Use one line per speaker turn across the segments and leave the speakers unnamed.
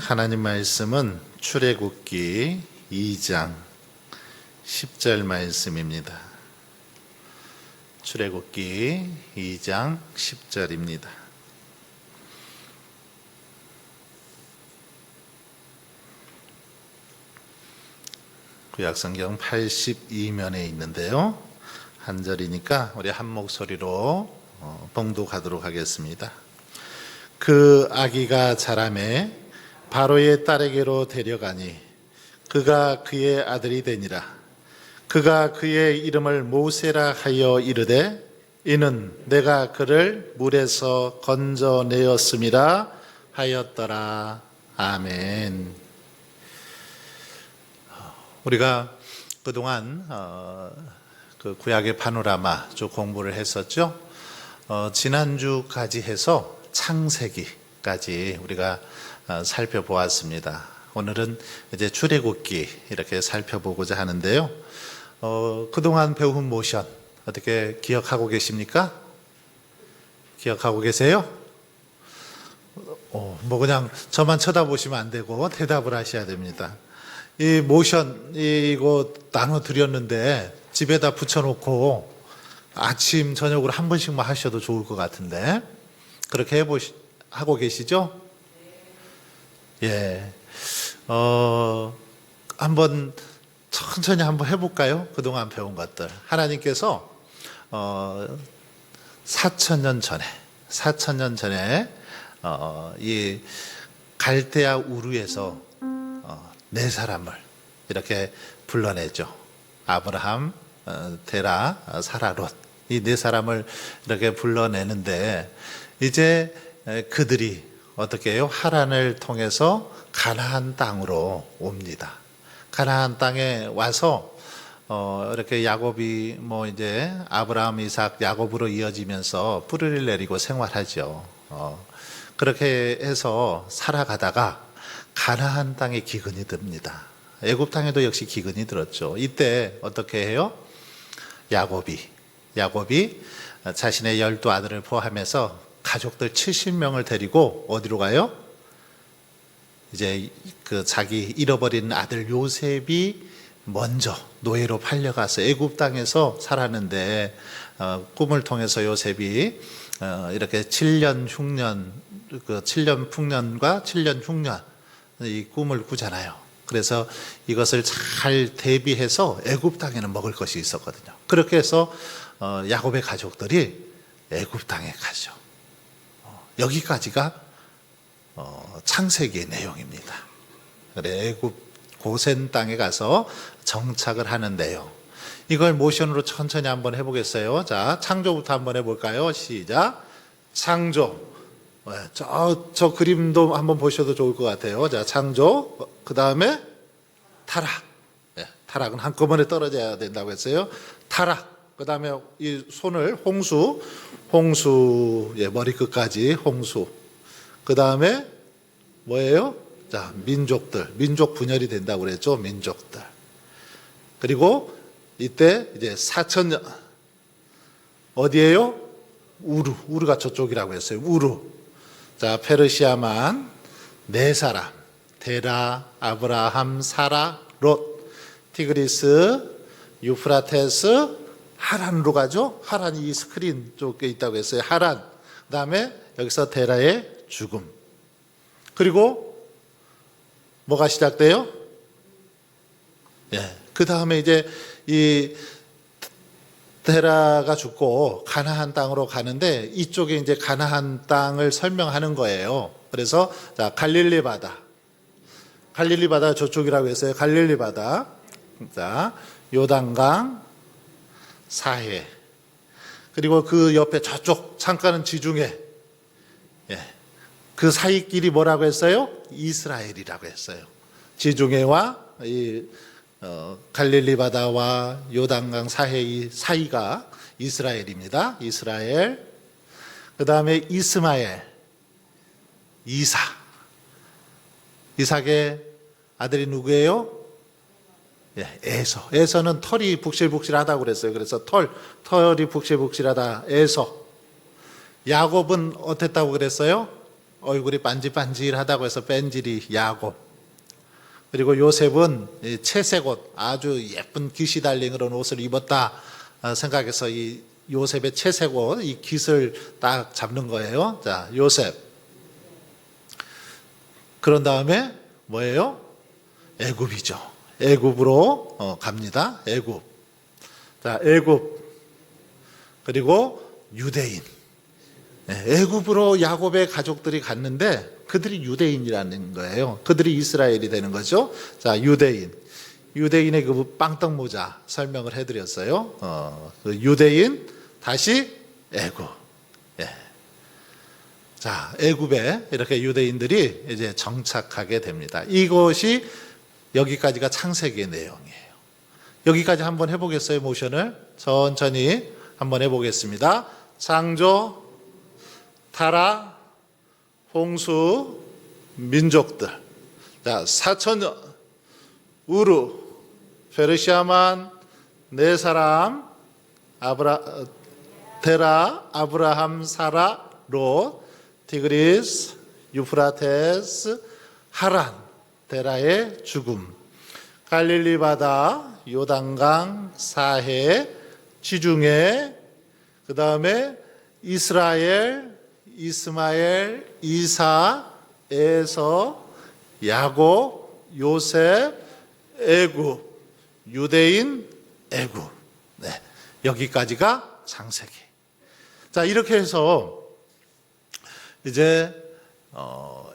하나님 말씀은 출애굽기 2장 10절 말씀입니다. 출애굽기 2장 10절입니다. 구약성경 82면에 있는데요. 한 절이니까 우리 한 목소리로 봉독하도록 하겠습니다. 그 아기가 자라매 바로의 딸에게로 데려가니 그가 그의 아들이 되니라. 그가 그의 이름을 모세라 하여 이르되 이는 내가 그를 물에서 건져내었음이라 하였더라. 아멘. 우리가 그동안 그 구약의 파노라마 쭉 공부를 했었죠. 지난주까지 해서 창세기까지 우리가 살펴보았습니다. 오늘은 이제 출애굽기 이렇게 살펴보고자 하는데요. 그동안 배운 모션 어떻게 기억하고 계십니까? 기억하고 계세요? 뭐 그냥 저만 쳐다보시면 안 되고 대답을 하셔야 됩니다. 이 모션 이거 나눠 드렸는데 집에다 붙여놓고 아침 저녁으로 한 번씩만 하셔도 좋을 것 같은데 그렇게 하고 계시죠? 예. 한번 천천히 한번 해볼까요? 그동안 배운 것들. 하나님께서 4,000년 전에 이 갈대아 우르에서 네 사람을 이렇게 불러내죠. 아브라함, 데라, 사라, 롯. 이 네 사람을 이렇게 불러내는데 이제 그들이 어떻게 해요? 하란을 통해서 가나안 땅으로 옵니다. 가나안 땅에 와서 이렇게 야곱이 뭐 이제 아브라함, 이삭, 야곱으로 이어지면서 뿌리를 내리고 생활하죠. 그렇게 해서 살아가다가 가나안 땅에 기근이 듭니다. 애굽 땅에도 역시 기근이 들었죠. 이때 어떻게 해요? 야곱이 자신의 12아들을 포함해서 가족들 70명을 데리고 어디로 가요? 이제 그 자기 잃어버린 아들 요셉이 먼저 노예로 팔려가서 애굽 땅에서 살았는데 꿈을 통해서 요셉이 이렇게 7년 흉년, 그 7년 풍년과 7년 흉년 이 꿈을 꾸잖아요. 그래서 이것을 잘 대비해서 애굽 땅에는 먹을 것이 있었거든요. 그렇게 해서 야곱의 가족들이 애굽 땅에 가죠. 여기까지가 창세기의 내용입니다. 그래 애굽 고센 땅에 가서 정착을 하는데요. 이걸 모션으로 천천히 한번 해보겠어요. 자, 창조부터 한번 해볼까요? 시작. 창조. 저 그림도 한번 보셔도 좋을 것 같아요. 자, 창조. 그 다음에 타락. 타락은 한꺼번에 떨어져야 된다고 했어요. 타락. 그 다음에 이 손을 홍수 머리끝까지 홍수. 그 다음에 뭐예요? 자, 민족 분열이 된다고 그랬죠. 민족들. 그리고 이때 이제 4,000년 어디예요? 우르가 저쪽이라고 했어요. 우르. 자, 페르시아만 네 사람. 데라, 아브라함, 사라, 롯, 티그리스, 유프라테스, 하란으로 가죠. 하란이 이 스크린 쪽에 있다고 했어요. 하란. 그 다음에 여기서 데라의 죽음. 그리고 뭐가 시작돼요? 예. 그 다음에 이제 이 데라가 죽고 가나안 땅으로 가는데 이쪽에 이제 가나안 땅을 설명하는 거예요. 그래서 자, 갈릴리 바다 저쪽이라고 했어요. 갈릴리 바다. 자, 요단강 사해. 그리고 그 옆에 저쪽 창가는 지중해. 예. 그 사이 길이 뭐라고 했어요? 이스라엘이라고 했어요. 지중해와 이 갈릴리 바다와 요단강 사해 사이가 이스라엘입니다. 이스라엘. 그 다음에 이스마엘, 이삭의 아들이 누구예요? 예, 에서는 털이 북실북실하다고 그랬어요. 그래서 털이 북실북실하다. 에서. 야곱은 어땠다고 그랬어요? 얼굴이 반질반질하다고 해서 뺀질이 야곱. 그리고 요셉은 이 채색 옷, 아주 예쁜 깃이 달린 그런 옷을 입었다 생각해서 이 요셉의 채색 옷, 이 깃을 딱 잡는 거예요. 자, 요셉. 그런 다음에 뭐예요? 애굽이죠. 애굽으로 갑니다. 애굽. 자, 애굽. 그리고 유대인. 애굽으로 야곱의 가족들이 갔는데 그들이 유대인이라는 거예요. 그들이 이스라엘이 되는 거죠. 자, 유대인. 유대인의 그 빵떡 모자 설명을 해드렸어요. 그 유대인 다시 애굽. 예. 자, 애굽에 이렇게 유대인들이 이제 정착하게 됩니다. 이것이 여기까지가 창세기의 내용이에요. 여기까지 한번 해보겠어요? 모션을 천천히 한번 해보겠습니다. 창조, 타락, 홍수, 민족들. 자, 4,000년 우르, 페르시아만, 네 사람, 데라, 아브라함, 사라, 롯, 티그리스, 유프라테스, 하란, 데라의 죽음, 갈릴리 바다, 요단강, 사해, 지중해, 그 다음에 이스라엘, 이스마엘, 이사, 에서, 야곱, 요셉, 애굽, 유대인, 애굽. 네, 여기까지가 창세기. 자, 이렇게 해서 이제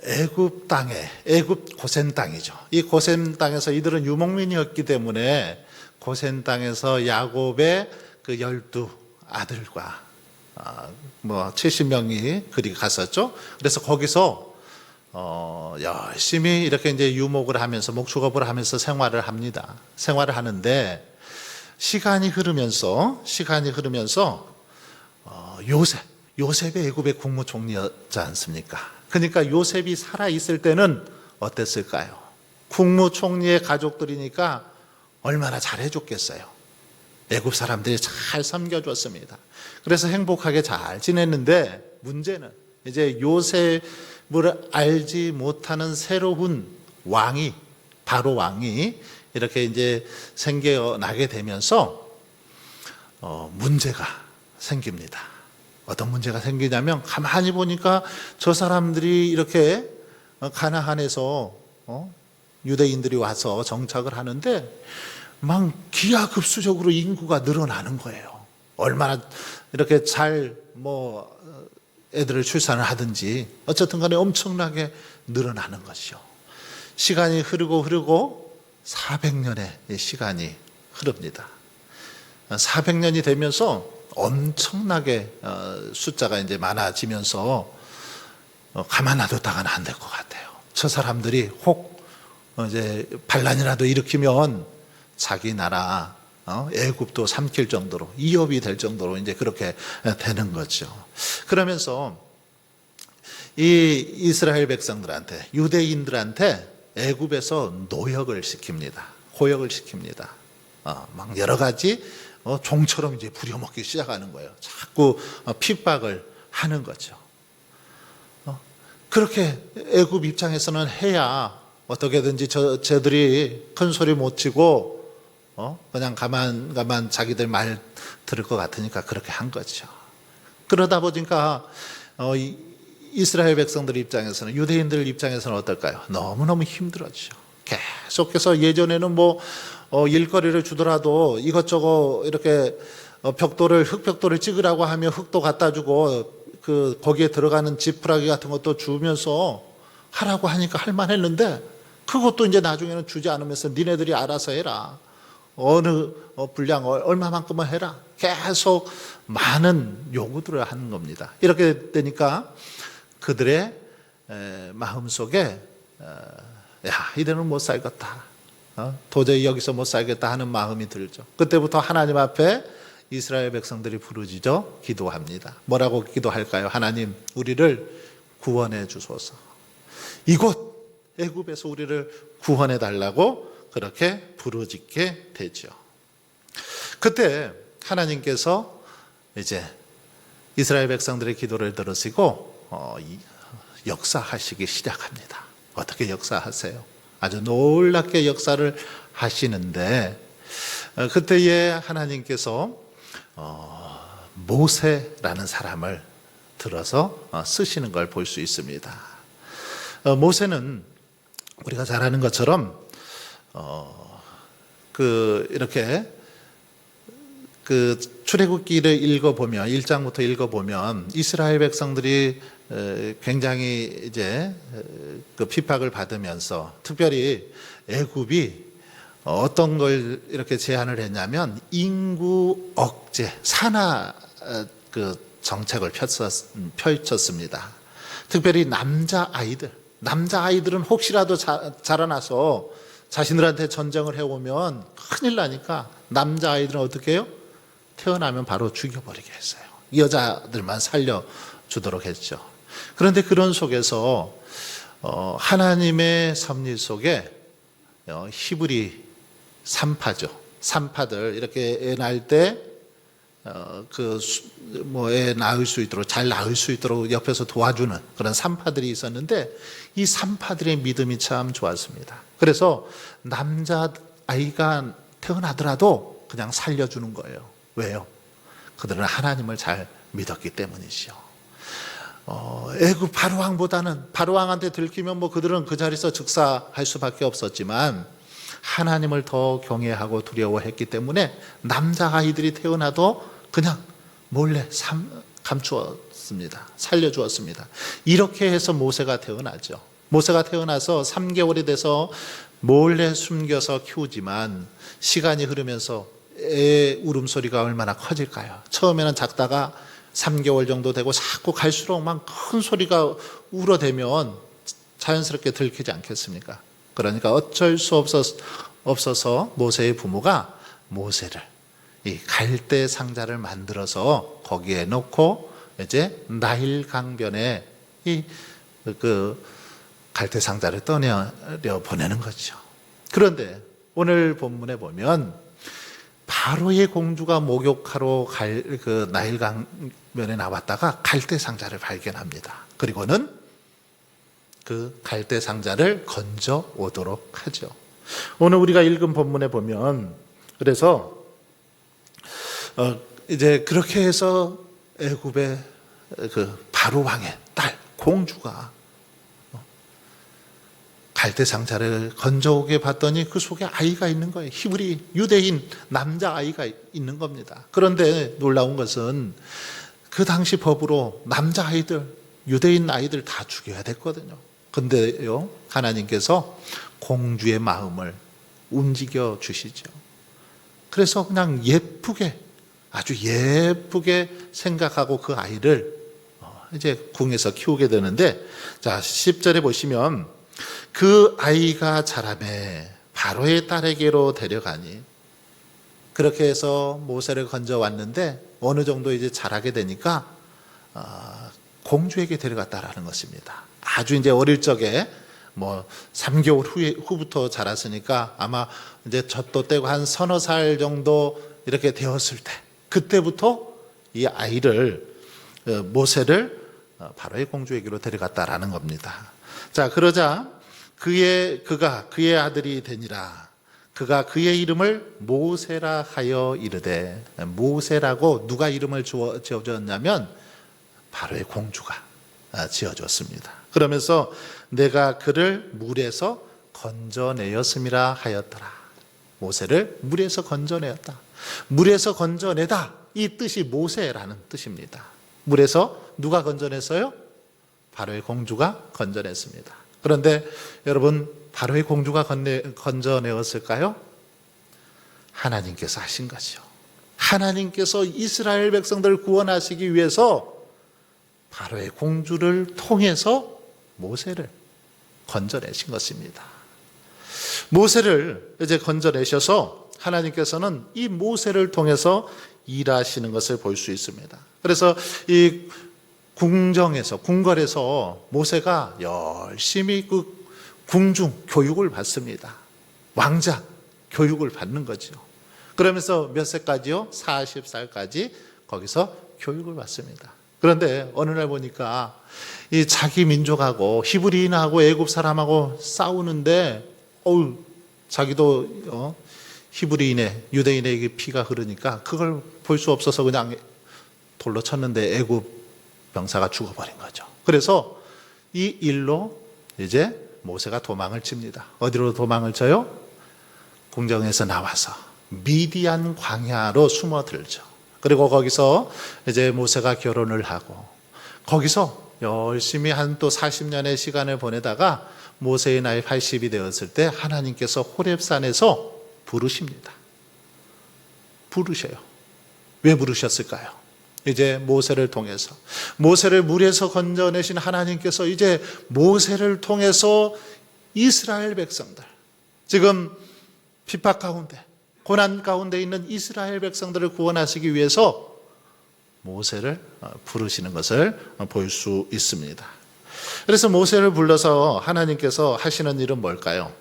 애굽 땅에, 애굽 고센 땅이죠. 이 고센 땅에서 이들은 유목민이었기 때문에 고센 땅에서 야곱의 그 12 아들과 70명이 그리 갔었죠. 그래서 거기서 열심히 이렇게 이제 유목을 하면서 목축업을 하면서 생활을 합니다. 생활을 하는데 시간이 흐르면서 요셉이 애굽의 국무총리였지 않습니까? 그러니까 요셉이 살아 있을 때는 어땠을까요? 국무총리의 가족들이니까 얼마나 잘해줬겠어요. 애굽 사람들이 잘 섬겨줬습니다. 그래서 행복하게 잘 지냈는데 문제는 이제 요셉을 알지 못하는 새로운 왕이, 바로 왕이 이렇게 이제 생겨나게 되면서 문제가 생깁니다. 어떤 문제가 생기냐면 가만히 보니까 저 사람들이 이렇게 가나안에서 유대인들이 와서 정착을 하는데 막 기하급수적으로 인구가 늘어나는 거예요. 얼마나 이렇게 잘 애들을 출산을 하든지 어쨌든 간에 엄청나게 늘어나는 것이요. 시간이 흐르고 400년의 시간이 흐릅니다. 400년이 되면서 엄청나게 숫자가 이제 많아지면서 가만 놔뒀다가는 안 될 것 같아요. 저 사람들이 혹 이제 반란이라도 일으키면 자기 나라 애굽도 삼킬 정도로 이협이 될 정도로 이제 그렇게 되는 거죠. 그러면서 이 이스라엘 백성들한테, 유대인들한테 애굽에서 노역을 시킵니다. 고역을 시킵니다. 막 여러 가지 종처럼 이제 부려먹기 시작하는 거예요. 자꾸 핍박을 하는 거죠. 그렇게 애굽 입장에서는 해야 어떻게든지 쟤들이 큰 소리 못 치고 그냥 가만 자기들 말 들을 것 같으니까 그렇게 한 거죠. 그러다 보니까 이스라엘 백성들 입장에서는, 유대인들 입장에서는 어떨까요? 너무너무 힘들었죠. 계속해서 예전에는 일거리를 주더라도 이것저것 이렇게 흙벽돌을 찍으라고 하면 흙도 갖다 주고 거기에 들어가는 지푸라기 같은 것도 주면서 하라고 하니까 할 만했는데 그것도 이제 나중에는 주지 않으면서 니네들이 알아서 해라. 어느 분량 얼마만큼만 해라. 계속 많은 요구들을 하는 겁니다. 이렇게 되니까 그들의 마음속에 이대는 못 살겠다. 도저히 여기서 못 살겠다 하는 마음이 들죠. 그때부터 하나님 앞에 이스라엘 백성들이 부르짖어 기도합니다. 뭐라고 기도할까요? 하나님, 우리를 구원해 주소서. 이곳 애굽에서 우리를 구원해 달라고 그렇게 부르짖게 되죠. 그때 하나님께서 이제 이스라엘 백성들의 기도를 들으시고 역사하시기 시작합니다. 어떻게 역사하세요? 아주 놀랍게 역사를 하시는데 그때에 하나님께서 모세라는 사람을 들어서 쓰시는 걸 볼 수 있습니다. 모세는 우리가 잘 아는 것처럼 이렇게 출애굽기를 읽어보면 1장부터 읽어보면 이스라엘 백성들이 굉장히 이제 핍박을 받으면서 특별히 애굽이 어떤 걸 이렇게 제안을 했냐면 인구 억제, 산화 정책을 펼쳤습니다. 특별히 남자아이들은 혹시라도 자라나서 자신들한테 전쟁을 해오면 큰일 나니까 남자아이들은 어떻게 해요? 태어나면 바로 죽여버리게 했어요. 여자들만 살려주도록 했죠. 그런데 그런 속에서 하나님의 섭리 속에 히브리 산파들 이렇게 애 낳을 때 애 낳을 수 있도록 잘 낳을 수 있도록 옆에서 도와주는 그런 산파들이 있었는데 이 산파들의 믿음이 참 좋았습니다. 그래서 남자 아이가 태어나더라도 그냥 살려주는 거예요. 왜요? 그들은 하나님을 잘 믿었기 때문이죠. 애굽 바로왕한테 들키면 그들은 그 자리에서 즉사할 수밖에 없었지만 하나님을 더 경외하고 두려워했기 때문에 남자아이들이 태어나도 그냥 몰래 감추었습니다. 살려주었습니다. 이렇게 해서 모세가 태어나죠. 모세가 태어나서 3개월이 돼서 몰래 숨겨서 키우지만 시간이 흐르면서 애 울음소리가 얼마나 커질까요? 처음에는 작다가 3개월 정도 되고 자꾸 갈수록 막 큰 소리가 울어대면 자연스럽게 들키지 않겠습니까? 그러니까 어쩔 수 없어서 모세의 부모가 모세를 이 갈대 상자를 만들어서 거기에 넣고 이제 나일 강변에 이 갈대 상자를 떠내려 보내는 거죠. 그런데 오늘 본문에 보면 바로의 공주가 목욕하러 나일 강변에 나왔다가 갈대 상자를 발견합니다. 그리고는 그 갈대 상자를 건져 오도록 하죠. 오늘 우리가 읽은 본문에 보면 그래서 이제 그렇게 해서 애굽의 바로 왕의 딸 공주가 갈대 상자를 건져오게 봤더니 그 속에 아이가 있는 거예요. 히브리 유대인 남자 아이가 있는 겁니다. 그런데 놀라운 것은 그 당시 법으로 남자 아이들 유대인 아이들 다 죽여야 됐거든요. 근데요 하나님께서 공주의 마음을 움직여 주시죠. 그래서 그냥 아주 예쁘게 생각하고 그 아이를 이제 궁에서 키우게 되는데, 자 10절에 보시면 그 아이가 자라매 바로의 딸에게로 데려가니, 그렇게 해서 모세를 건져왔는데 어느 정도 이제 자라게 되니까 공주에게 데려갔다라는 것입니다. 아주 이제 어릴 적에 3개월 후부터 자랐으니까 아마 이제 젖도 떼고 한 서너 살 정도 이렇게 되었을 때, 그때부터 이 아이를 모세를 바로의 공주에게로 데려갔다라는 겁니다. 자, 그러자 그가 그의 아들이 되니라. 그가 그의 이름을 모세라 하여 이르되, 모세라고 누가 이름을 지어줬냐면 바로의 공주가 지어줬습니다. 그러면서 내가 그를 물에서 건져내었음이라 하였더라. 모세를 물에서 건져내었다. 물에서 건져내다, 이 뜻이 모세라는 뜻입니다. 물에서 누가 건져냈어요? 바로의 공주가 건져냈습니다. 그런데 여러분, 바로의 공주가 건져내었을까요? 하나님께서 하신 거죠. 하나님께서 이스라엘 백성들을 구원하시기 위해서 바로의 공주를 통해서 모세를 건져내신 것입니다. 모세를 이제 건져내셔서 하나님께서는 이 모세를 통해서 일하시는 것을 볼 수 있습니다. 그래서 이 궁궐에서 모세가 열심히 그 궁중 교육을 받습니다. 왕자 교육을 받는 거죠. 그러면서 몇 세까지요? 40살까지 거기서 교육을 받습니다. 그런데 어느 날 보니까 이 자기 민족하고 히브리인하고 애굽 사람하고 싸우는데 자기도 히브리인의 유대인에게 피가 흐르니까 그걸 볼 수 없어서 그냥 돌로 쳤는데 애굽 병사가 죽어버린 거죠. 그래서 이 일로 이제 모세가 도망을 칩니다. 어디로 도망을 쳐요? 궁정에서 나와서 미디안 광야로 숨어들죠. 그리고 거기서 이제 모세가 결혼을 하고 거기서 열심히 한 또 40년의 시간을 보내다가 모세의 나이 80이 되었을 때 하나님께서 호렙산에서 부르십니다. 부르셔요. 왜 부르셨을까요? 이제 모세를 통해서 모세를 물에서 건져내신 하나님께서 이제 모세를 통해서 이스라엘 백성들, 지금 핍박 가운데 고난 가운데 있는 이스라엘 백성들을 구원하시기 위해서 모세를 부르시는 것을 볼 수 있습니다. 그래서 모세를 불러서 하나님께서 하시는 일은 뭘까요?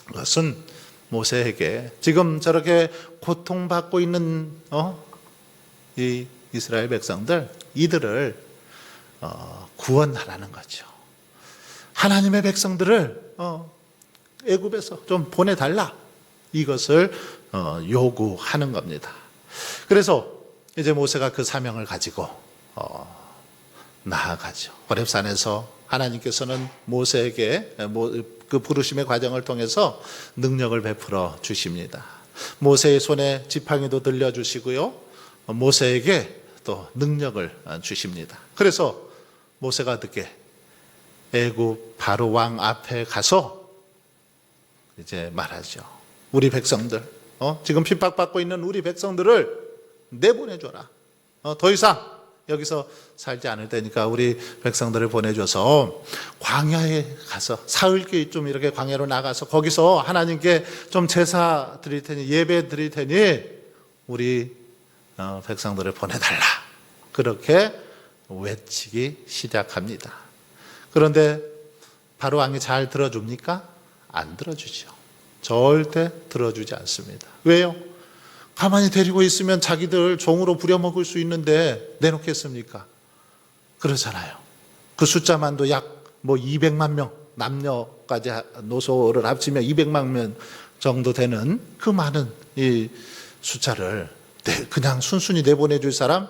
그것은 모세에게 지금 저렇게 고통받고 있는 이 이스라엘 백성들, 이들을 구원하라는 거죠. 하나님의 백성들을 애굽에서 좀 보내달라, 이것을 요구하는 겁니다. 그래서 이제 모세가 그 사명을 가지고 나아가죠. 호렙산에서 하나님께서는 모세에게 그 부르심의 과정을 통해서 능력을 베풀어 주십니다. 모세의 손에 지팡이도 들려주시고요, 모세에게 또 능력을 주십니다. 그래서 모세가 어떻게 애굽 바로 왕 앞에 가서 이제 말하죠. 우리 백성들, 지금 핍박받고 있는 우리 백성들을 내보내줘라. 더 이상 여기서 살지 않을 테니까 우리 백성들을 보내줘서 광야에 가서 사흘길 좀 이렇게 광야로 나가서 거기서 하나님께 좀 제사 드릴 테니, 예배 드릴 테니 우리 백성들을 보내달라. 그렇게 외치기 시작합니다. 그런데 바로 왕이 잘 들어줍니까? 안 들어주죠. 절대 들어주지 않습니다. 왜요? 가만히 데리고 있으면 자기들 종으로 부려먹을 수 있는데 내놓겠습니까? 그러잖아요. 그 숫자만도 약 200만 명, 남녀까지 노소를 합치면 200만 명 정도 되는 그 많은 이 숫자를 그냥 순순히 내보내줄 사람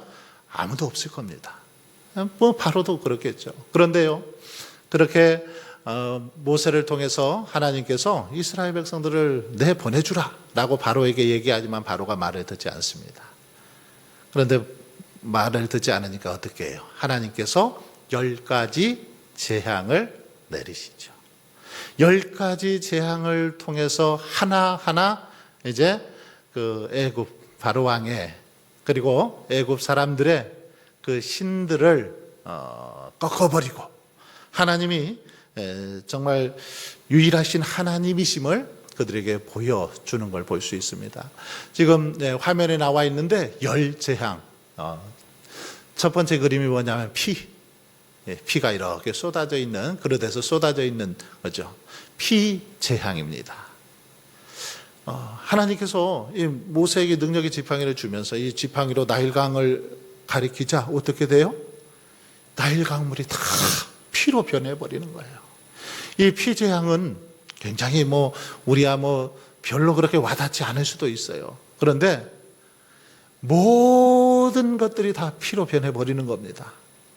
아무도 없을 겁니다. 바로도 그렇겠죠. 그런데요, 그렇게 모세를 통해서 하나님께서 이스라엘 백성들을 내보내주라 라고 바로에게 얘기하지만 바로가 말을 듣지 않습니다. 그런데 말을 듣지 않으니까 어떻게 해요? 하나님께서 10가지 재앙을 내리시죠. 10가지 재앙을 통해서 하나하나 이제 그 애굽 바로 왕의, 그리고 애굽 사람들의 그 신들을 꺾어버리고 하나님이 정말 유일하신 하나님이심을 그들에게 보여주는 걸 볼 수 있습니다. 지금 화면에 나와 있는데 10재앙, 첫 번째 그림이 뭐냐면 피가 이렇게 쏟아져 있는, 그릇에서 쏟아져 있는 거죠. 피 재앙입니다. 하나님께서 이 모세에게 능력의 지팡이를 주면서 이 지팡이로 나일강을 가리키자 어떻게 돼요? 나일 강물이 다 피로 변해버리는 거예요. 이 피 재앙은 굉장히 우리야 별로 그렇게 와닿지 않을 수도 있어요. 그런데 모든 것들이 다 피로 변해버리는 겁니다.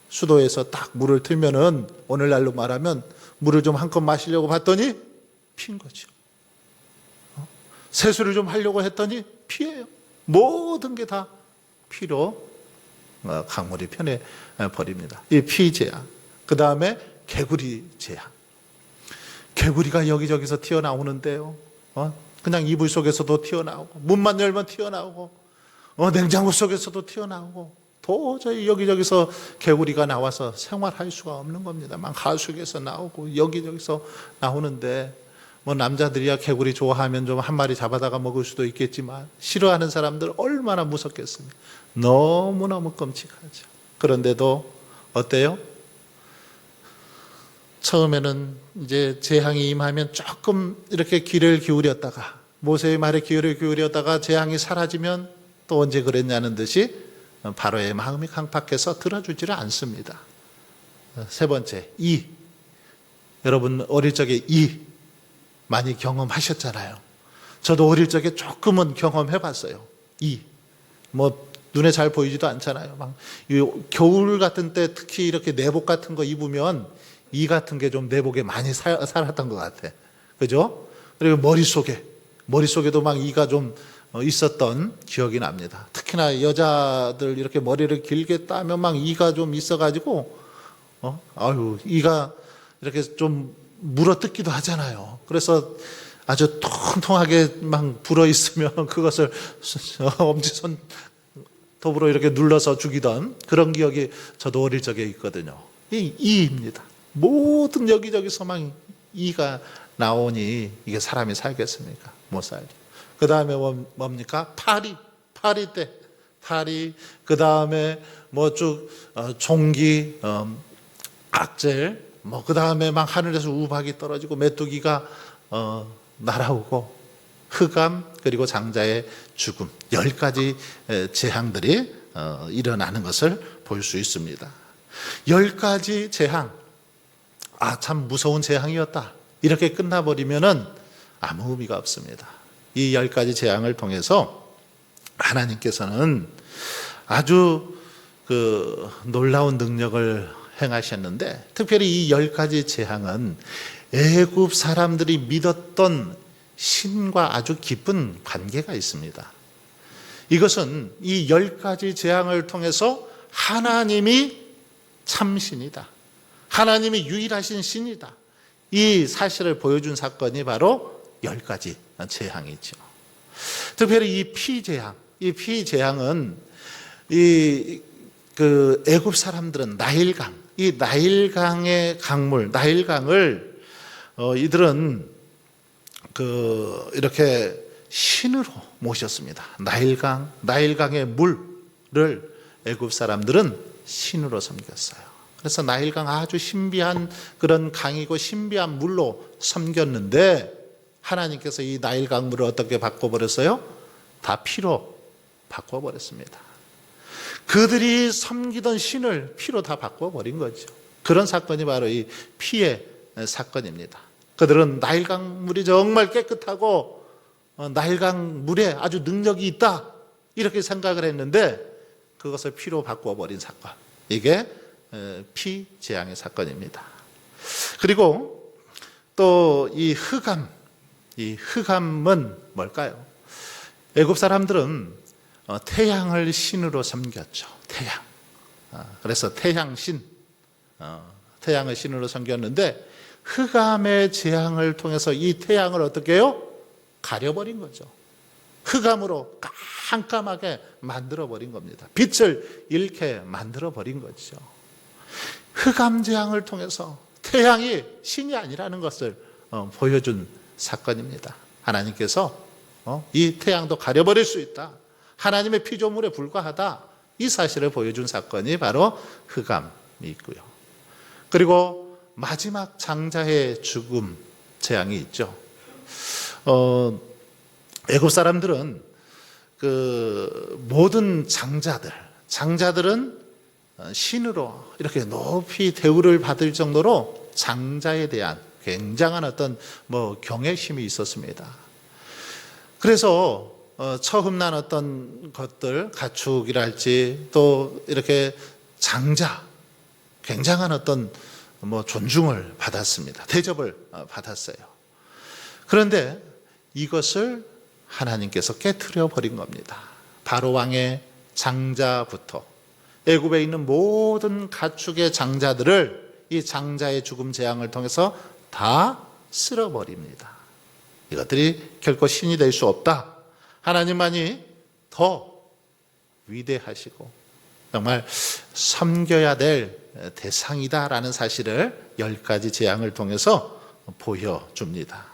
수도에서 딱 물을 틀면은, 오늘날로 말하면 물을 좀 한컵 마시려고 봤더니 피인 거죠. 세수를 좀 하려고 했더니 피예요. 모든 게 다 피로 강물이 변해버립니다. 이 피 재앙. 그 다음에 개구리 재앙. 개구리가 여기저기서 튀어나오는데요, 그냥 이불 속에서도 튀어나오고, 문만 열면 튀어나오고, 냉장고 속에서도 튀어나오고, 도저히 여기저기서 개구리가 나와서 생활할 수가 없는 겁니다. 막 하수구에서 나오고 여기저기서 나오는데, 남자들이야 개구리 좋아하면 좀 한 마리 잡아다가 먹을 수도 있겠지만 싫어하는 사람들 얼마나 무섭겠습니까? 너무너무 끔찍하죠. 그런데도 어때요? 처음에는 이제 재앙이 임하면 조금 이렇게 귀를 기울였다가, 모세의 말에 귀를 기울였다가 재앙이 사라지면 또 언제 그랬냐는 듯이 바로의 마음이 강팍해서 들어주지를 않습니다. 세 번째, 이. 여러분 어릴 적에 이 많이 경험하셨잖아요. 저도 어릴 적에 조금은 경험해봤어요. 이. 뭐 눈에 잘 보이지도 않잖아요. 막 겨울 같은 때 특히 이렇게 내복 같은 거 입으면 이 같은 게 좀 내복에 많이 살았던 것 같아. 그죠? 그리고 머릿속에도 막 이가 좀 있었던 기억이 납니다. 특히나 여자들 이렇게 머리를 길게 따면 막 이가 좀 있어가지고, 이가 이렇게 좀 물어뜯기도 하잖아요. 그래서 아주 통통하게 막 불어 있으면 그것을 엄지손톱으로 이렇게 눌러서 죽이던 그런 기억이 저도 어릴 적에 있거든요. 이입니다. 모든 여기저기서 막 이가 나오니 이게 사람이 살겠습니까? 못 살죠. 그 다음에 뭡니까? 파리 때 파리. 그 다음에 뭐 쭉 종기, 악질. 뭐 그 다음에 막 하늘에서 우박이 떨어지고 메뚜기가 날아오고 흑암, 그리고 장자의 죽음, 10가지 재앙들이 일어나는 것을 볼 수 있습니다. 10가지 재앙, 참 무서운 재앙이었다, 이렇게 끝나버리면은 아무 의미가 없습니다. 이 10가지 재앙을 통해서 하나님께서는 아주 놀라운 능력을 행하셨는데, 특별히 이 10가지 재앙은 애굽 사람들이 믿었던 신과 아주 깊은 관계가 있습니다. 이것은 이 10가지 재앙을 통해서 하나님이 참신이다, 하나님이 유일하신 신이다, 이 사실을 보여준 사건이 바로 10가지 재앙이죠. 특별히 이 피재앙은 애굽 사람들은 나일강, 이 나일강의 강물, 나일강을 이들은 이렇게 신으로 모셨습니다. 나일강의 물을 애굽 사람들은 신으로 섬겼어요. 그래서 나일강 아주 신비한 그런 강이고 신비한 물로 섬겼는데, 하나님께서 이 나일강 물을 어떻게 바꿔버렸어요? 다 피로 바꿔버렸습니다. 그들이 섬기던 신을 피로 다 바꿔버린 거죠. 그런 사건이 바로 이 피의 사건입니다. 그들은 나일강 물이 정말 깨끗하고 나일강 물에 아주 능력이 있다, 이렇게 생각을 했는데 그것을 피로 바꿔버린 사건, 이게 피재앙의 사건입니다. 그리고 또 이 흑암은 뭘까요? 애굽 사람들은 태양을 신으로 섬겼죠. 태양. 그래서 태양신, 태양을 신으로 섬겼는데, 흑암의 재앙을 통해서 이 태양을 어떻게 해요? 가려버린 거죠. 흑암으로 깜깜하게 만들어버린 겁니다. 빛을 잃게 만들어버린 거죠. 흑암 재앙을 통해서 태양이 신이 아니라는 것을 보여준 사건입니다. 하나님께서 이 태양도 가려버릴 수 있다, 하나님의 피조물에 불과하다, 이 사실을 보여준 사건이 바로 흑암이 있고요. 그리고 마지막 장자의 죽음 재앙이 있죠. 애굽 사람들은 모든 장자들은 신으로 이렇게 높이 대우를 받을 정도로 장자에 대한 굉장한 어떤 경외심이 있었습니다. 그래서 처음 난 어떤 것들, 가축이랄지 또 이렇게 장자, 굉장한 어떤 존중을 받았습니다. 대접을 받았어요. 그런데 이것을 하나님께서 깨트려 버린 겁니다. 바로 왕의 장자부터 애굽에 있는 모든 가축의 장자들을 이 장자의 죽음 재앙을 통해서 다 쓸어버립니다. 이것들이 결코 신이 될 수 없다, 하나님만이 더 위대하시고 정말 섬겨야 될 대상이다라는 사실을 10가지 재앙을 통해서 보여줍니다.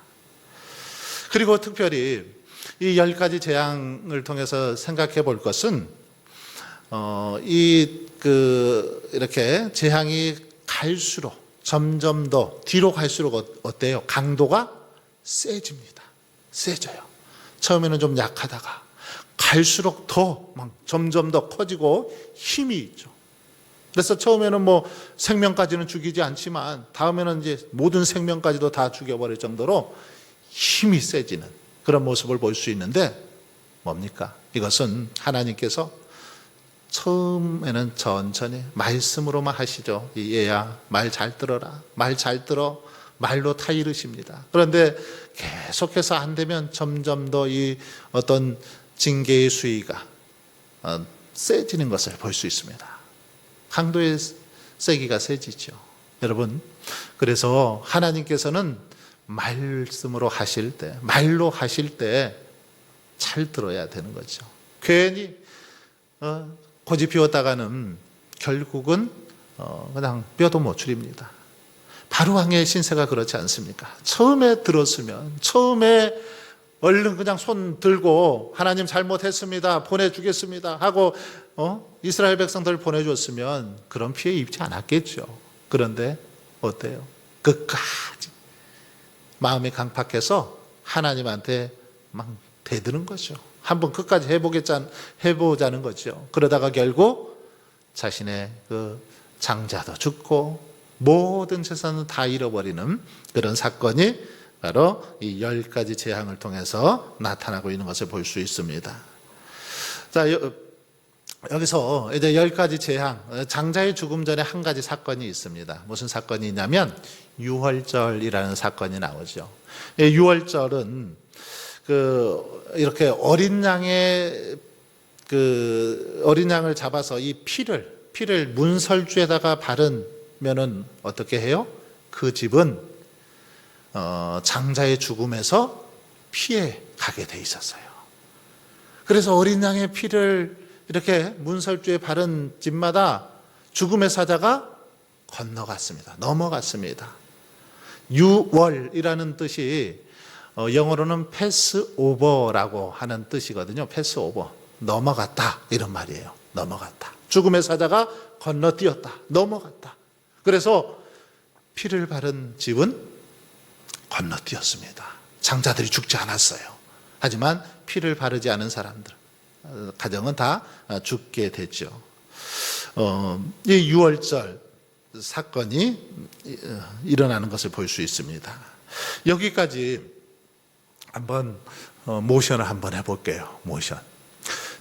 그리고 특별히 이 10가지 재앙을 통해서 생각해 볼 것은 이렇게 재앙이 갈수록 점점 더 뒤로 갈수록 어때요? 강도가 세집니다. 세져요. 처음에는 좀 약하다가 갈수록 더 막 점점 더 커지고 힘이 있죠. 그래서 처음에는 뭐 생명까지는 죽이지 않지만 다음에는 이제 모든 생명까지도 다 죽여버릴 정도로 힘이 세지는 그런 모습을 볼 수 있는데 뭡니까? 이것은 하나님께서 처음에는 천천히 말씀으로만 하시죠. 이 얘야 말 잘 들어라. 말 잘 들어. 말로 다 이르십니다. 그런데 계속해서 안 되면 점점 더 이 어떤 징계의 수위가 세지는 것을 볼 수 있습니다. 강도의 세기가 세지죠. 여러분, 그래서 하나님께서는 말씀으로 하실 때, 말로 하실 때 잘 들어야 되는 거죠. 괜히 고집 피웠다가는 결국은 그냥 뼈도 못 추립니다. 바로왕의 신세가 그렇지 않습니까? 처음에 들었으면, 처음에 얼른 그냥 손 들고 하나님 잘못했습니다, 보내주겠습니다 하고 이스라엘 백성들 보내줬으면 그런 피해 입지 않았겠죠. 그런데 어때요? 끝까지 마음이 강팍해서 하나님한테 막 대드는 거죠. 한번 끝까지 해보자는 거죠. 그러다가 결국 자신의 그 장자도 죽고 모든 재산을 다 잃어버리는 그런 사건이 바로 이 10가지 재앙을 통해서 나타나고 있는 것을 볼 수 있습니다. 자, 여기서 이제 10가지 재앙, 장자의 죽음 전에 한 가지 사건이 있습니다. 무슨 사건이 있냐면 유월절이라는 사건이 나오죠. 유월절은 이렇게 어린 양을 잡아서 이 피를 문설주에다가 바르면은 어떻게 해요? 그 집은 장자의 죽음에서 피해 가게 돼 있었어요. 그래서 어린 양의 피를 이렇게 문설주에 바른 집마다 죽음의 사자가 넘어갔습니다. 유월이라는 뜻이 영어로는 패스오버라고 하는 뜻이거든요. 패스오버, 넘어갔다 이런 말이에요. 넘어갔다. 죽음의 사자가 건너뛰었다, 넘어갔다. 그래서 피를 바른 집은 건너뛰었습니다. 장자들이 죽지 않았어요. 하지만 피를 바르지 않은 사람들, 가정은 다 죽게 됐죠. 이 유월절 사건이 일어나는 것을 볼 수 있습니다. 여기까지 한번 모션을 한번 해볼게요. 모션.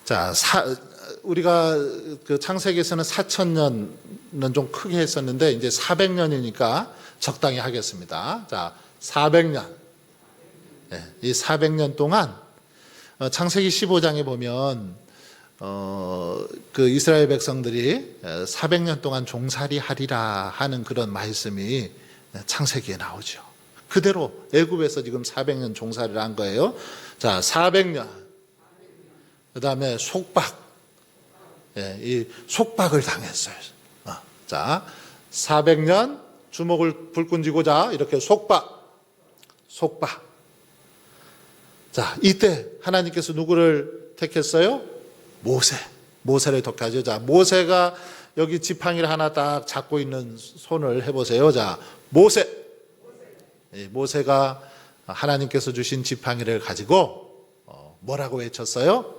자, 우리가 그 창세기에서는 4,000년은 좀 크게 했었는데 이제 400년이니까 적당히 하겠습니다. 자, 400년. 네, 이 400년 동안 창세기 15장에 보면 그 이스라엘 백성들이 400년 동안 종살이 하리라 하는 그런 말씀이 창세기에 나오죠. 그대로 애굽에서 지금 400년 종살이를 한 거예요. 자, 400년. 그다음에 속박. 이 속박을 당했어요. 자, 400년 주먹을 불끈 쥐고자 이렇게 속박. 자, 이때 하나님께서 누구를 택했어요? 모세를 택하죠. 자, 모세가 여기 지팡이를 하나 딱 잡고 있는 손을 해보세요. 자, 모세가 하나님께서 주신 지팡이를 가지고 뭐라고 외쳤어요?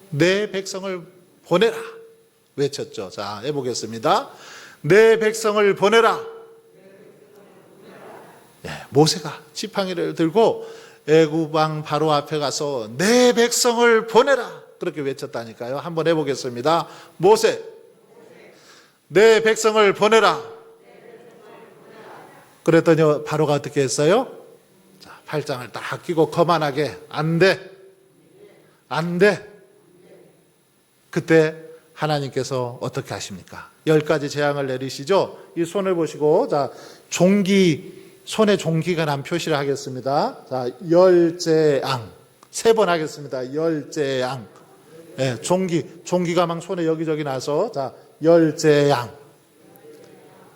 내 백성을 보내라 외쳤죠. 자, 해보겠습니다. 내 백성을 보내라. 모세가 지팡이를 들고 애굽 왕 바로 앞에 가서 내 백성을 보내라 그렇게 외쳤다니까요. 한번 해보겠습니다. 모세, 내 백성을 보내라. 그랬더니 바로가 어떻게 했어요? 자, 팔짱을 딱 끼고 거만하게 안 돼. 그때 하나님께서 어떻게 하십니까? 10가지 재앙을 내리시죠. 이 손을 보시고 자, 손에 종기가 난 표시를 하겠습니다. 자, 열재앙. 3번 하겠습니다. 열재앙. 네, 종기가 막 손에 여기저기 나서, 자, 열재앙.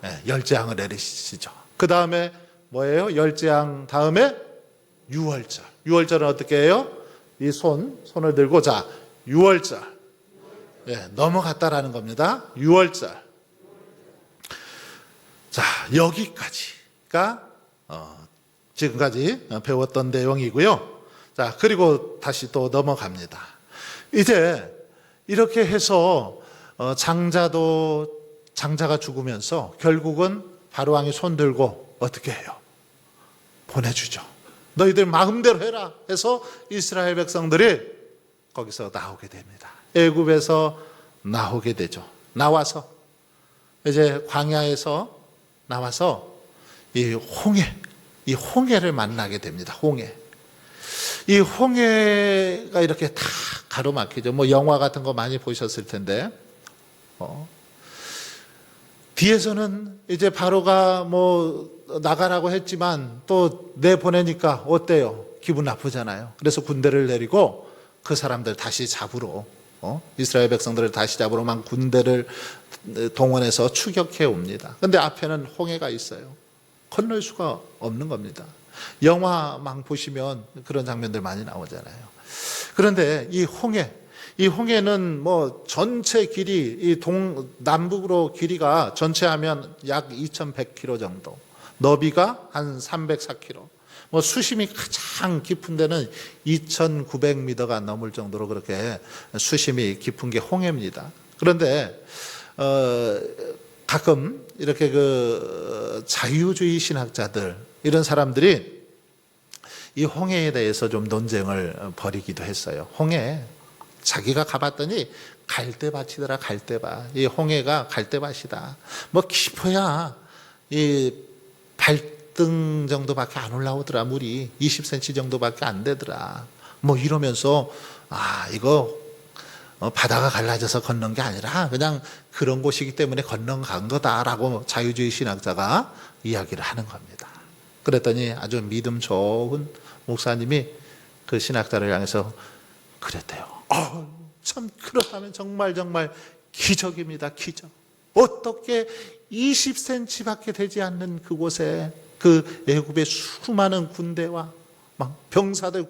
네, 열재앙을 내리시죠. 그 다음에 뭐예요? 열재앙 다음에 유월절. 유월절은 어떻게 해요? 이 손을 들고, 자, 유월절. 네, 넘어갔다라는 겁니다. 유월절. 자, 여기까지가 지금까지 배웠던 내용이고요. 자, 그리고 다시 또 넘어갑니다. 이제 이렇게 해서 장자가 죽으면서 결국은 바로왕이 손들고 어떻게 해요? 보내주죠. 너희들 마음대로 해라 해서 이스라엘 백성들이 거기서 나오게 됩니다. 애굽에서 나오게 되죠. 나와서 이제 광야에서 나와서 이 홍해를 만나게 됩니다. 이 홍해가 이렇게 다 가로막히죠. 뭐 영화 같은 거 많이 보셨을 텐데, 뒤에서는 이제 바로가 뭐 나가라고 했지만 또 내보내니까 어때요? 기분 나쁘잖아요. 그래서 군대를 내리고 그 사람들 다시 잡으러, 이스라엘 백성들을 다시 잡으러 막 군대를 동원해서 추격해 옵니다. 근데 앞에는 홍해가 있어요. 건널 수가 없는 겁니다. 영화만 보시면 그런 장면들 많이 나오잖아요. 그런데 이 홍해는 뭐 전체 길이, 이 남북으로 길이가 전체 하면 약 2100km 정도, 너비가 한 304km, 뭐 수심이 가장 깊은 데는 2900m가 넘을 정도로 그렇게 수심이 깊은 게 홍해입니다. 그런데 가끔 이렇게 그 자유주의 신학자들, 이런 사람들이 이 홍해에 대해서 좀 논쟁을 벌이기도 했어요. 홍해, 자기가 가봤더니 갈대밭이더라, 갈대밭. 이 홍해가 갈대밭이다. 뭐 깊어야 이 발등 정도밖에 안 올라오더라, 물이 20cm 정도밖에 안 되더라. 뭐 이러면서 이거 바다가 갈라져서 건넌 게 아니라 그냥 그런 곳이기 때문에 건너간 거다라고 자유주의 신학자가 이야기를 하는 겁니다. 그랬더니 아주 믿음 좋은 목사님이 그 신학자를 향해서 그랬대요. 참 그렇다면 정말 기적입니다. 기적. 어떻게 20cm밖에 되지 않는 그곳에 그 애굽의 수많은 군대와 막 병사들,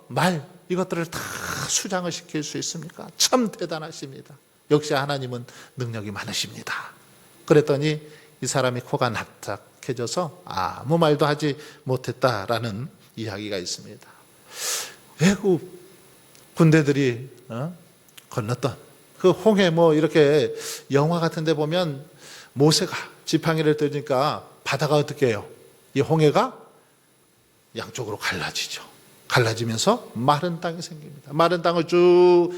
말, 이것들을 다 수장을 시킬 수 있습니까? 참 대단하십니다. 역시 하나님은 능력이 많으십니다. 그랬더니 이 사람이 코가 납작해져서 아무 말도 하지 못했다라는 이야기가 있습니다. 애굽 군대들이 건넜던 그 홍해, 뭐 이렇게 영화 같은 데 보면 모세가 지팡이를 들니까 바다가 어떻게 해요? 이 홍해가 양쪽으로 갈라지면서 마른 땅이 생깁니다. 마른 땅을 쭉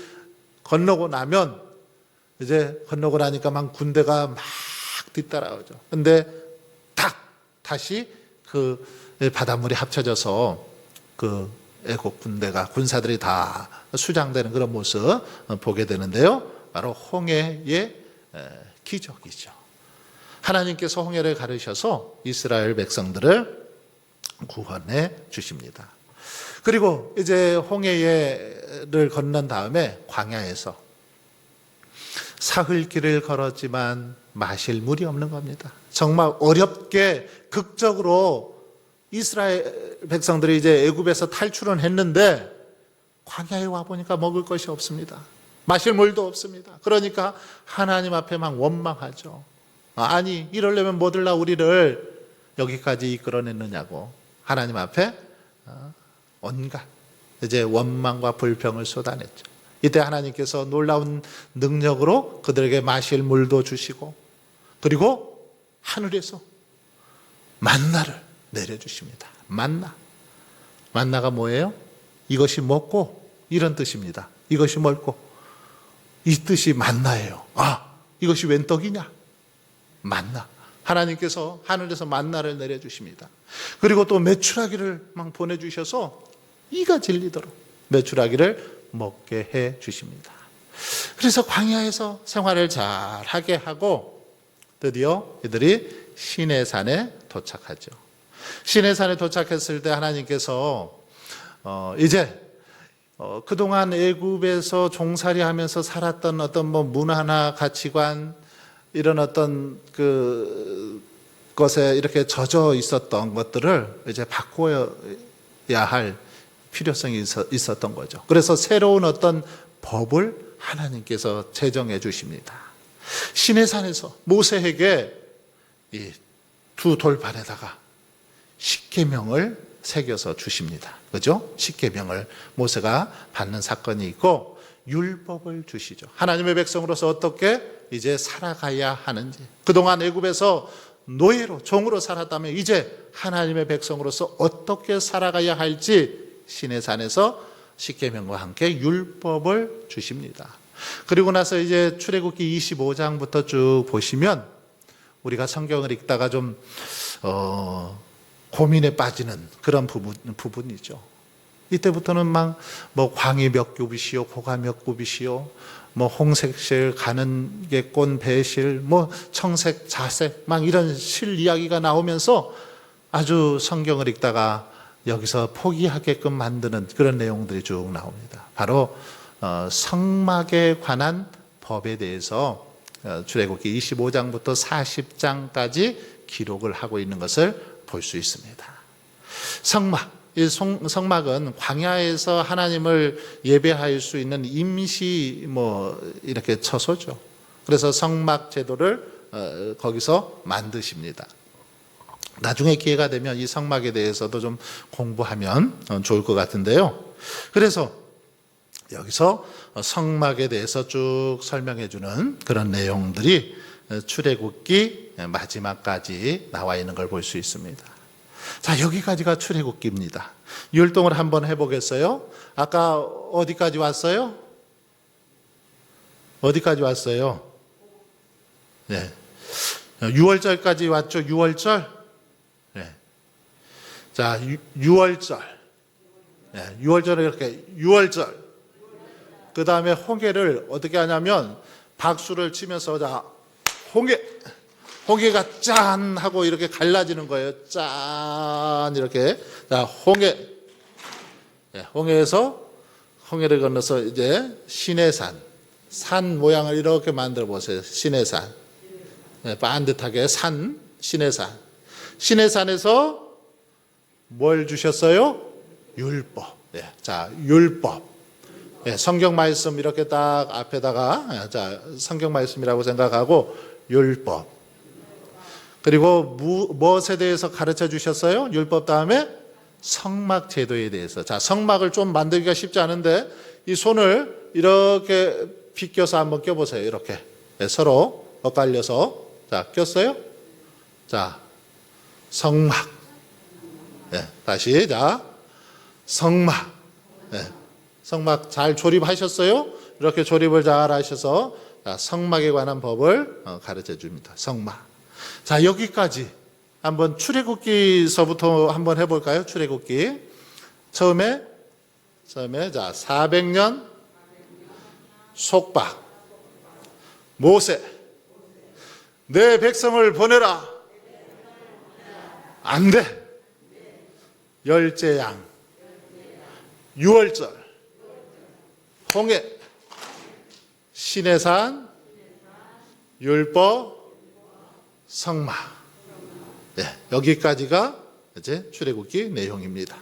건너고 나면 이제 건너고 나니까 막 군대가 막 뒤따라오죠. 근데 다시 그 바닷물이 합쳐져서 그 애국 군사들이 다 수장되는 그런 모습 보게 되는데요. 바로 홍해의 기적이죠. 하나님께서 홍해를 가르셔서 이스라엘 백성들을 구원해 주십니다. 그리고 이제 홍해를 건넌 다음에 광야에서 사흘길을 걸었지만 마실 물이 없는 겁니다. 정말 어렵게 극적으로 이스라엘 백성들이 이제 애굽에서 탈출은 했는데 광야에 와 보니까 먹을 것이 없습니다. 마실 물도 없습니다. 그러니까 하나님 앞에 막 원망하죠. 아니, 이러려면 뭐들라 우리를 여기까지 이끌어냈느냐고 하나님 앞에 온갖 이제 원망과 불평을 쏟아냈죠. 이때 하나님께서 놀라운 능력으로 그들에게 마실 물도 주시고, 그리고 하늘에서 만나를 내려주십니다. 만나가 뭐예요? 이것이 먹고, 이런 뜻입니다. 이것이 먹고, 이 뜻이 만나예요. 이것이 웬 떡이냐? 만나. 하나님께서 하늘에서 만나를 내려주십니다. 그리고 또 메추라기를 막 보내주셔서 이가 질리도록 메추라기를 먹게 해 주십니다. 그래서 광야에서 생활을 잘 하게 하고 드디어 이들이 시내산에 도착하죠. 시내산에 도착했을 때 하나님께서 이제 그동안 애굽에서 종살이 하면서 살았던 어떤 뭐 문화나 가치관, 이런 어떤 그 것에 이렇게 젖어 있었던 것들을 이제 바꿔야 할 필요성이 있었던 거죠. 그래서 새로운 어떤 법을 하나님께서 제정해 주십니다. 시내산에서 모세에게 이 두 돌판에다가 십계명을 새겨서 주십니다. 그죠? 십계명을 모세가 받는 사건이 있고 율법을 주시죠. 하나님의 백성으로서 어떻게 이제 살아가야 하는지. 그동안 애굽에서 노예로 종으로 살았다면 이제 하나님의 백성으로서 어떻게 살아가야 할지 시내산에서 십계명과 함께 율법을 주십니다. 그리고 나서 이제 출애굽기 25장부터 쭉 보시면 우리가 성경을 읽다가 좀 고민에 빠지는 그런 부분이죠. 이때부터는 막 뭐 광이 몇 굽이시오, 고가 몇 굽이시오, 뭐 홍색실, 가는 ಗೆ꼰 배실, 뭐 청색, 자색, 막 이런 실 이야기가 나오면서 아주 성경을 읽다가 여기서 포기하게끔 만드는 그런 내용들이 쭉 나옵니다. 바로 성막에 관한 법에 대해서 출애굽기 25장부터 40장까지 기록을 하고 있는 것을 볼 수 있습니다. 성막, 이 성막은 광야에서 하나님을 예배할 수 있는 임시 이렇게 처소죠. 그래서 성막 제도를 거기서 만드십니다. 나중에 기회가 되면 이 성막에 대해서도 좀 공부하면 좋을 것 같은데요. 그래서 여기서 성막에 대해서 쭉 설명해 주는 그런 내용들이 출애굽기 마지막까지 나와 있는 걸 볼 수 있습니다. 자, 여기까지가 출애굽기입니다. 율동을 한번 해보겠어요? 아까 어디까지 왔어요? 어디까지 왔어요? 네. 6월절까지 왔죠? 6월절? 네. 자, 6월절. 네. 6월절을 이렇게 6월절. 그 다음에 홍해를 어떻게 하냐면 박수를 치면서 자, 홍해가 짠 하고 이렇게 갈라지는 거예요. 짠 이렇게. 자, 홍해. 네, 홍해를 건너서 이제 시내산. 산 모양을 이렇게 만들어 보세요. 시내산. 네, 반듯하게 산, 시내산. 시내산에서 뭘 주셨어요? 율법. 네, 자, 율법. 네, 성경 말씀 이렇게 딱 앞에다가 자, 성경 말씀이라고 생각하고 율법. 그리고 무엇에 대해서 가르쳐 주셨어요? 율법 다음에 성막 제도에 대해서. 자, 성막을 좀 만들기가 쉽지 않은데 이 손을 이렇게 비껴서 한번 껴보세요. 이렇게. 네, 서로 엇갈려서. 자, 꼈어요? 자, 성막. 네, 다시. 자, 성막. 네, 성막 잘 조립하셨어요? 이렇게 조립을 잘 하셔서 자, 성막에 관한 법을 가르쳐 줍니다. 성막. 자, 여기까지 한번 출애굽기서부터 한번 해볼까요? 출애굽기. 처음에 자, 400년 속박. 모세. 내 백성을 보내라. 안 돼. 열째 양. 6월절. 홍해. 시내산. 율법. 성막. 네, 여기까지가 이제 출애굽기 내용입니다.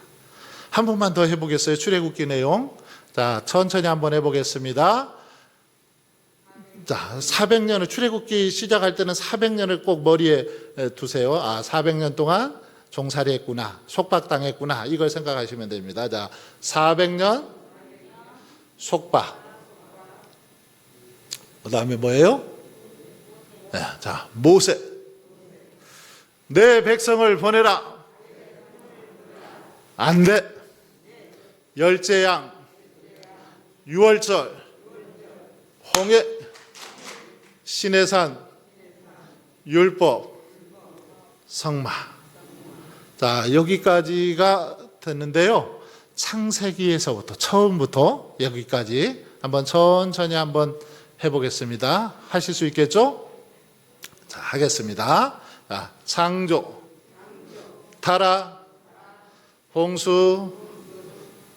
한 번만 더 해보겠어요. 출애굽기 내용. 자, 천천히 한번 해보겠습니다. 자, 400년을 출애굽기 시작할 때는 400년을 꼭 머리에 두세요. 아, 400년 동안 종살이 했구나. 속박당했구나. 이걸 생각하시면 됩니다. 자, 400년 속박. 그 다음에 뭐예요? 네, 자, 모세. 내 백성을 보내라. 안 돼. 열째 양. 6월절. 홍해. 시내산. 율법. 성막. 자, 여기까지가 됐는데요. 창세기에서부터 처음부터 여기까지 한번 천천히 한번 해보겠습니다. 하실 수 있겠죠? 자, 하겠습니다. 자, 창조, 타락, 홍수,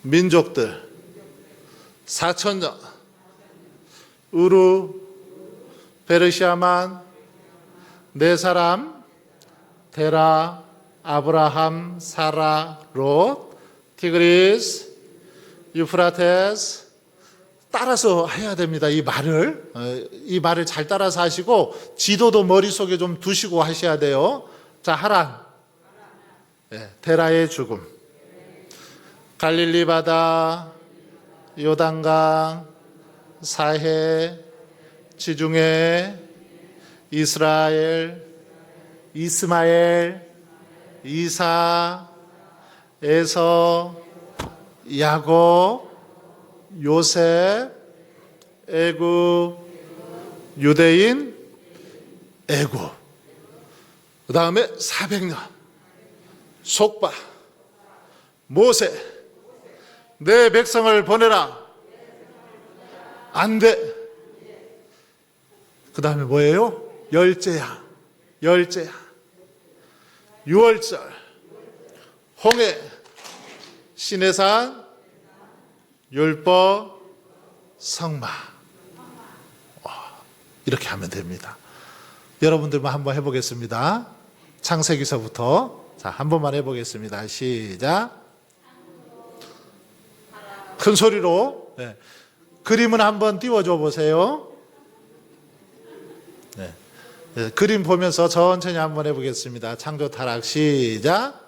민족들, 4천년, 우루, 베르시아만, 네 사람, 데라, 아브라함, 사라, 롯, 티그리스, 유프라테스. 따라서 해야 됩니다. 이 말을 잘 따라서 하시고 지도도 머릿속에 좀 두시고 하셔야 돼요. 자, 하란. 네, 데라의 죽음. 갈릴리 바다, 요단강, 사해, 지중해, 이스라엘, 이스마엘, 이사, 에서, 야곱, 요셉, 애굽, 유대인, 애굽. 그 다음에 400년 속바, 모세, 내 백성을 보내라. 안 돼. 그 다음에 뭐예요? 열째야, 열째야. 유월절, 홍해, 시내산, 율법, 성마. 이렇게 하면 됩니다. 여러분들만 한번 해보겠습니다. 창세기서부터. 자, 한 번만 해보겠습니다. 시작. 큰 소리로. 네. 그림은 한번 띄워줘 보세요. 네. 네. 그림 보면서 천천히 한번 해보겠습니다. 창조 타락 시작.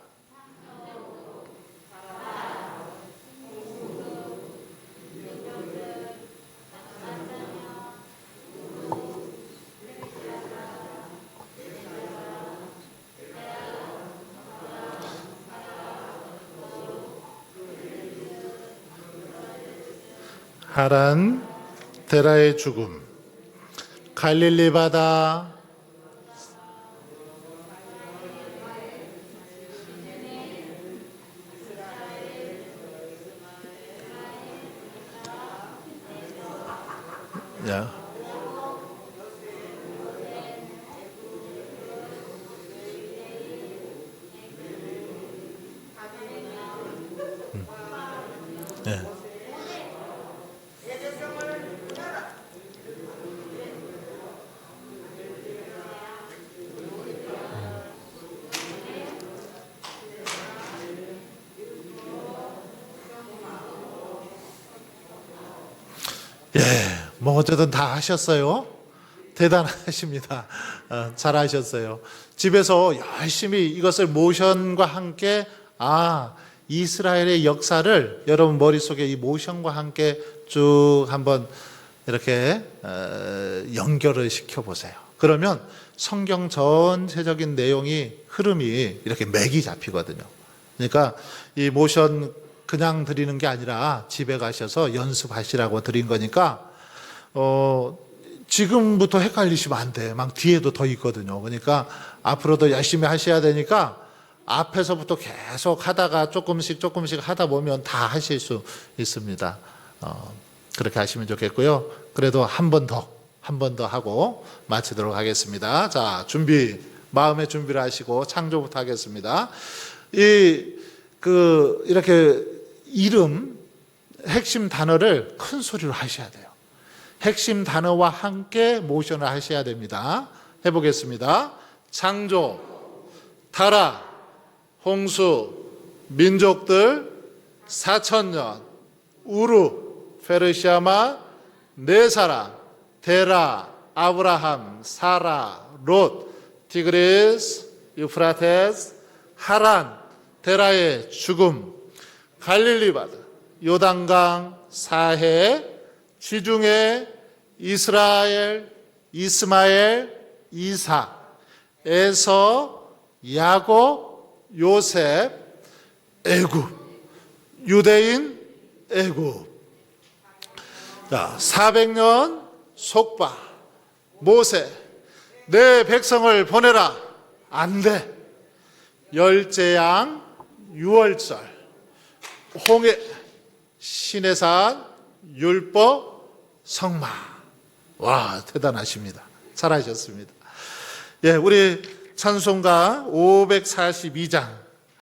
하란, 데라의 죽음, 갈릴리 바다, 야, 네. 예, 뭐 어쨌든 다 하셨어요. 대단하십니다. 잘하셨어요. 집에서 열심히 이것을 모션과 함께 이스라엘의 역사를 여러분 머릿속에 이 모션과 함께 쭉 한번 이렇게 연결을 시켜보세요. 그러면 성경 전체적인 내용이 흐름이 이렇게 맥이 잡히거든요. 그러니까 이 모션 그냥 드리는 게 아니라 집에 가셔서 연습하시라고 드린 거니까 지금부터 헷갈리시면 안 돼. 막 뒤에도 더 있거든요. 그러니까 앞으로도 열심히 하셔야 되니까 앞에서부터 계속 하다가 조금씩 하다 보면 다 하실 수 있습니다. 그렇게 하시면 좋겠고요. 그래도 한 번 더 하고 마치도록 하겠습니다. 자, 마음의 준비를 하시고 창조부터 하겠습니다. 이렇게 이름, 핵심 단어를 큰 소리로 하셔야 돼요. 핵심 단어와 함께 모션을 하셔야 됩니다. 해보겠습니다. 창조, 타락, 홍수, 민족들, 4,000년, 우르, 페르시아만, 네 사람, 데라, 아브라함, 사라, 롯, 디그리스, 유프라테스, 하란, 데라의 죽음, 갈릴리 바다, 요단강, 사해, 지중해, 이스라엘, 이스마엘, 이사, 에서, 야곱, 요셉, 애굽, 유대인, 애굽. 자, 400년 속바, 모세, 내 백성을 보내라. 안 돼. 열째양, 유월절, 홍해, 시내산, 율법, 성마. 와, 대단하십니다. 잘하셨습니다. 예, 우리 찬송가 542장